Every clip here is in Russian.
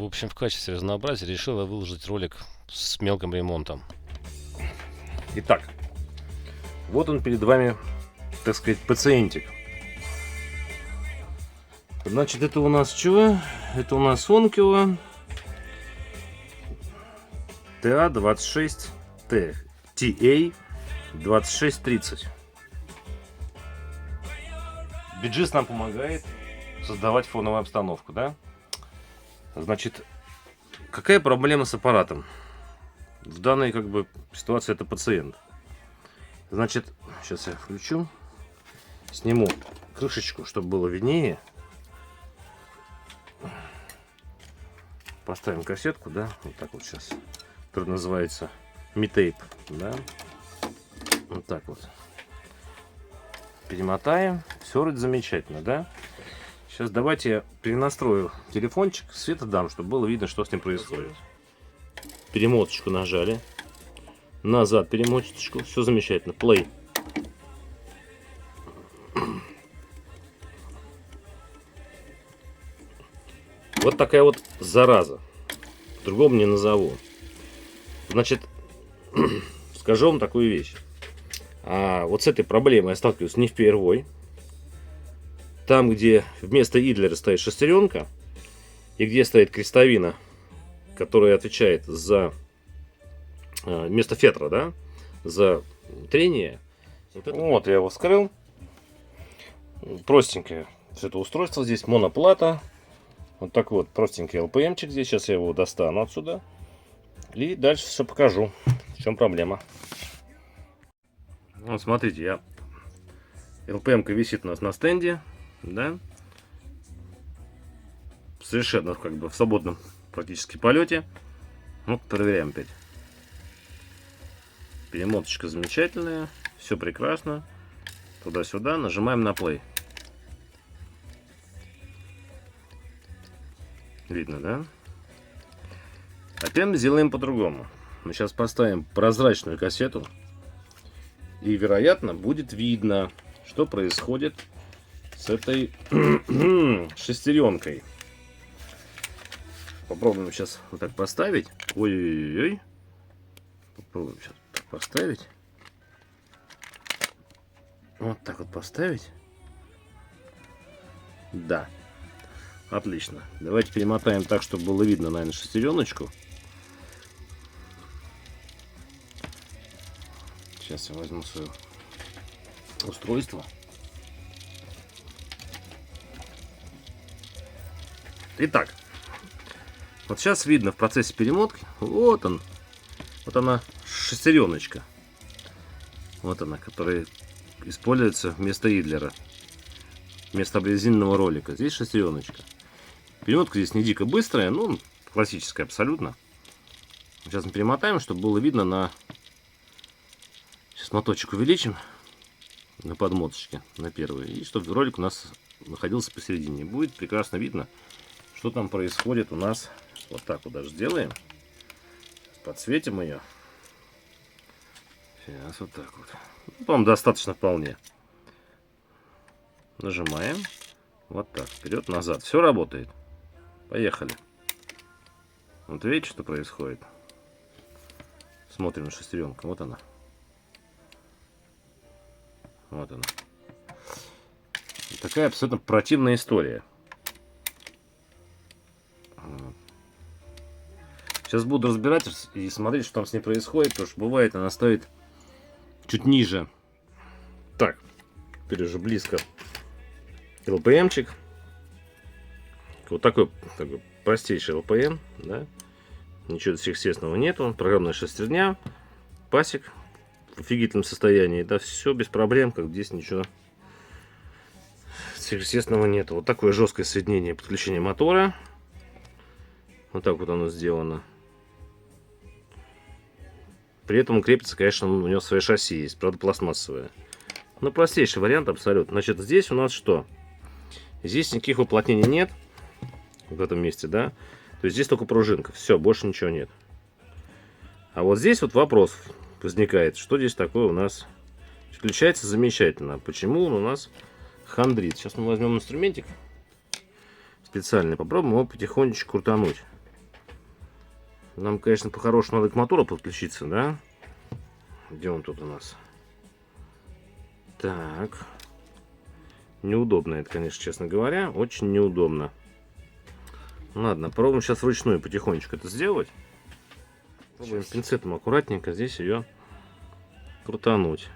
В общем, в качестве разнообразия решила выложить ролик с мелким ремонтом. Итак, вот он перед вами, так сказать, пациентик. Значит, это у нас чего? Это у нас Onkyo TA26T TA2630. Биджис нам помогает создавать фоновую обстановку, да? Значит, какая проблема с аппаратом? В данной ситуации это пациент. Значит, сейчас я включу, сниму крышечку, чтобы было виднее. Поставим кассетку, да, вот так вот сейчас. Которая называется Mi Tape, да. Вот так вот. Перемотаем. Все вроде замечательно, да. Сейчас давайте я перенастрою телефончик, света дам, чтобы было видно, что с ним происходит. Перемоточку нажали. Назад перемоточку. Все замечательно. Play. Вот такая вот зараза. По-другому не назову. Значит, скажу вам такую вещь. Вот с этой проблемой я сталкиваюсь не впервой. Там, где вместо идлера стоит шестеренка, и где стоит крестовина, которая отвечает за вместо фетра, да, за трение. Вот я его вскрыл. Простенькое все это устройство здесь, моноплата. Вот такой вот простенький ЛПМчик здесь. Сейчас я его достану отсюда. И дальше все покажу, в чем проблема. Вот смотрите, ЛПМ-ка висит у нас на стенде, да, совершенно в свободном практически полете. Вот проверяем опять. Перемоточка замечательная, все прекрасно. Туда-сюда, нажимаем на play. Видно, да? Опять мы сделаем по-другому. Мы сейчас поставим прозрачную кассету. И, вероятно, будет видно, что происходит с этой шестеренкой. Попробуем сейчас вот так поставить. Ой-ой-ой. Попробуем сейчас так поставить. Вот так вот поставить. Да. Отлично. Давайте перемотаем так, чтобы было видно, наверное, шестереночку. Сейчас я возьму свое устройство. Итак, вот сейчас видно в процессе перемотки. Вот он. Вот она, шестереночка. Вот она, которая используется вместо идлера. Вместо обрезиненного ролика. Здесь шестереночка. Перемотка здесь не дико быстрая, ну, классическая абсолютно. Сейчас мы перемотаем, чтобы было видно на... Сейчас моточек увеличим на подмоточке, на первый. И чтобы ролик у нас находился посередине. Будет прекрасно видно, что там происходит у нас. Вот так вот даже сделаем. Подсветим ее. Сейчас вот так вот. Ну, по-моему, достаточно вполне. Нажимаем. Вот так. Вперед-назад. Все работает. Поехали. Вот видите, что происходит? Смотрим на шестеренку. Вот она. Вот она. Такая абсолютно противная история. Сейчас буду разбирать и смотреть, что там с ней происходит. Потому что бывает, она стоит чуть ниже. Так. Теперь уже близко. ЛПМчик. Вот такой простейший ЛПМ. Да? Ничего сверхъестественного нету. Программная шестерня. Пасек в офигительном состоянии. Да, все без проблем. Как здесь ничего сверхъестественного нету. Вот такое жесткое соединение подключения мотора. Вот так вот оно сделано. При этом крепится, конечно, у него свое шасси есть. Правда, пластмассовое. Но простейший вариант абсолютно. Значит, здесь у нас что? Здесь никаких уплотнений нет. В этом месте, да. То есть здесь только пружинка. Все, больше ничего нет. А вот здесь вот вопрос возникает. Что здесь такое у нас? Включается замечательно. Почему он у нас хандрит? Сейчас мы возьмем инструментик специальный. Попробуем его потихонечку крутануть. Нам, конечно, по-хорошему надо к мотору подключиться, да? Где он тут у нас? Так. Неудобно это, конечно, честно говоря. Очень неудобно. Ладно, попробуем сейчас вручную потихонечку это сделать. Попробуем пинцетом аккуратненько здесь ее крутануть.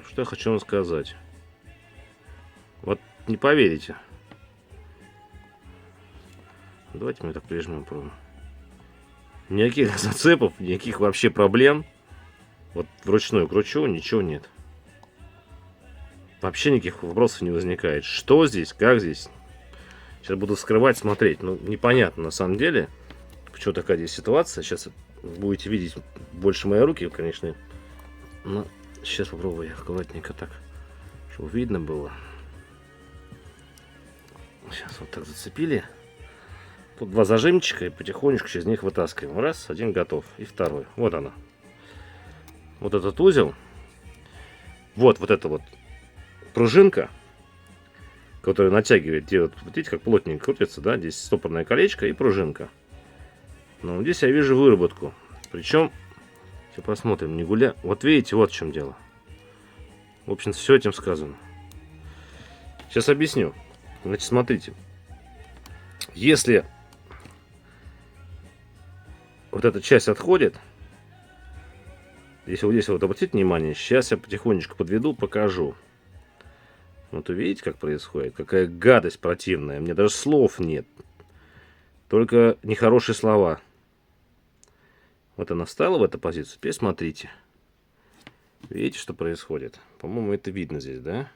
Что я хочу вам сказать. Вот не поверите. Давайте мы так прижмем, попробуем. Никаких зацепов, никаких вообще проблем. Вот вручную кручу, ничего нет. Вообще никаких вопросов не возникает. Что здесь, как здесь? Сейчас буду вскрывать, смотреть. Ну, непонятно на самом деле, почему такая здесь ситуация. Сейчас будете видеть больше мои руки, конечно. Но сейчас попробую аккуратненько так, чтобы видно было. Сейчас вот так зацепили. Тут два зажимчика, и потихонечку через них вытаскиваем. Раз, один готов. И второй. Вот она. Вот этот узел. Вот эта вот пружинка, которая натягивает, делает, видите, как плотненько крутится, да? Здесь стопорное колечко и пружинка. Но здесь я вижу выработку. Причем, сейчас посмотрим, не гуля. Вот видите, вот в чем дело. В общем, все этим сказано. Сейчас объясню. Значит, смотрите. Если вот эта часть отходит, если вот здесь вот обратите внимание, сейчас я потихонечку подведу, покажу. Вот увидите, как происходит? Какая гадость противная. Мне даже слов нет. Только нехорошие слова. Вот она встала в эту позицию. Теперь смотрите. Видите, что происходит? По-моему, это видно здесь, да?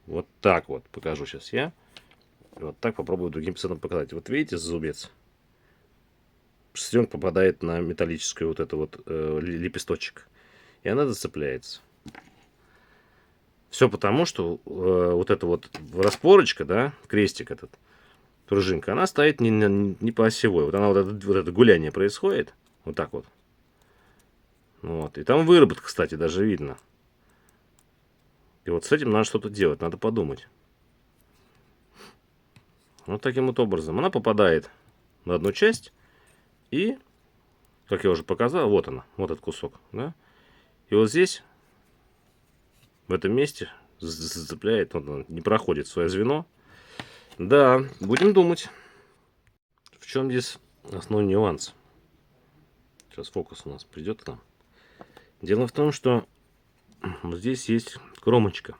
Вот так вот покажу сейчас я. Вот так попробую другим пацанам показать. Вот видите, зубец. Шестеренка попадает на металлическую вот эту вот лепесточек. И она зацепляется. Все потому, что вот эта вот распорочка, да, крестик этот, пружинка, она стоит не по осевой. Вот она вот это гуляние происходит. Вот так вот. Вот. И там выработка, кстати, даже видно. И вот с этим надо что-то делать, надо подумать. Вот таким вот образом. Она попадает на одну часть. И, как я уже показал, вот она, вот этот кусок. Да? И вот здесь, в этом месте, зацепляет, вот он не проходит свое звено. Да, будем думать. В чем здесь основной нюанс? Сейчас фокус у нас придет к нам. Дело в том, что вот здесь есть кромочка,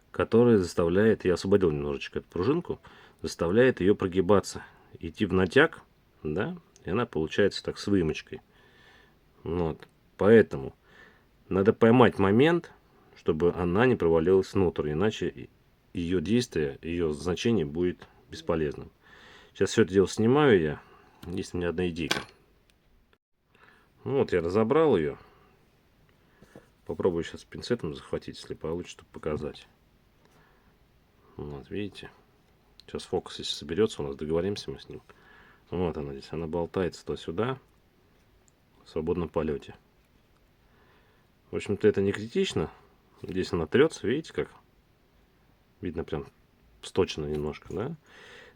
которая заставляет, я освободил немножечко эту пружинку, заставляет ее прогибаться, идти в натяг, да, и она получается так с выемочкой. Вот. Поэтому надо поймать момент, чтобы она не провалилась внутрь, иначе ее действие, ее значение будет бесполезным. Сейчас все это дело снимаю я. Есть у меня одна идейка. Ну вот я разобрал ее. Попробую сейчас пинцетом захватить, если получится, чтобы показать. Вот, видите? Сейчас фокус, если соберется, у нас договоримся мы с ним. Вот она здесь, она болтается туда-сюда в свободном полете. В общем-то, это не критично. Здесь она трется, видите, как? Видно прям сточено немножко, да?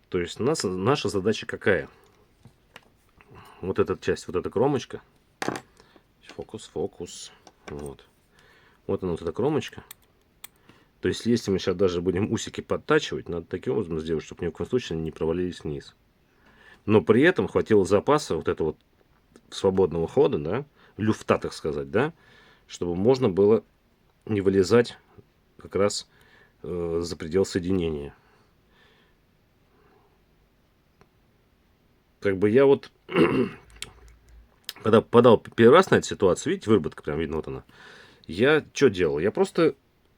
То есть наша задача какая? Вот эта часть, вот эта кромочка. Фокус. Вот. Вот она, вот эта кромочка. То есть, если мы сейчас даже будем усики подтачивать, надо таким образом сделать, чтобы ни в коем случае не провалились вниз. Но при этом хватило запаса вот этого вот свободного хода, да, люфта, так сказать, да, чтобы можно было не вылезать как раз за предел соединения. Как бы я вот, когда попадал первый раз на эту ситуацию, видите, выработка прям видно, вот она. Я что делал? Я просто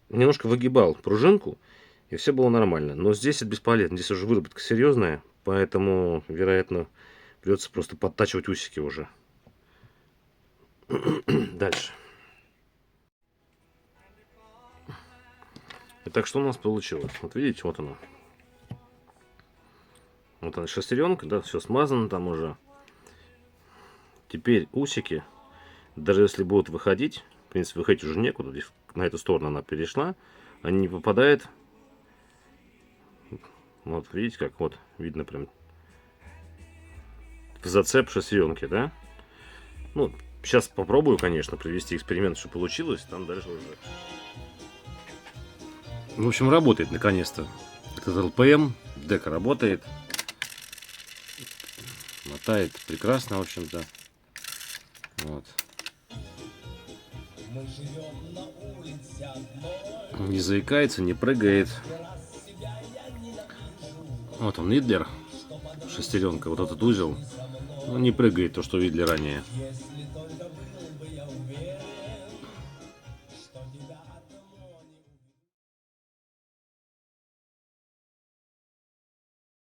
немножко выгибал пружинку, и все было нормально. Но здесь это бесполезно, здесь уже выработка серьезная, поэтому, вероятно, придется просто подтачивать усики уже. Дальше. Итак, что у нас получилось? Вот видите, вот она. Вот она шестеренка, да, все смазано там уже. Теперь усики, даже если будут выходить, в принципе, выходить уже некуда, здесь на эту сторону она перешла, они не попадают. Вот видите, как вот видно прям. в зацеп шестеренки, да? Ну, сейчас попробую, конечно, провести эксперимент, что получилось. Там дальше уже. В общем, работает наконец-то. Этот ЛПМ. Дека работает. Мотает прекрасно, в общем-то. Вот. Не заикается, не прыгает. Вот он, Идлер. Шестеренка, вот этот узел. Ну, не прыгает, то, что видели ранее.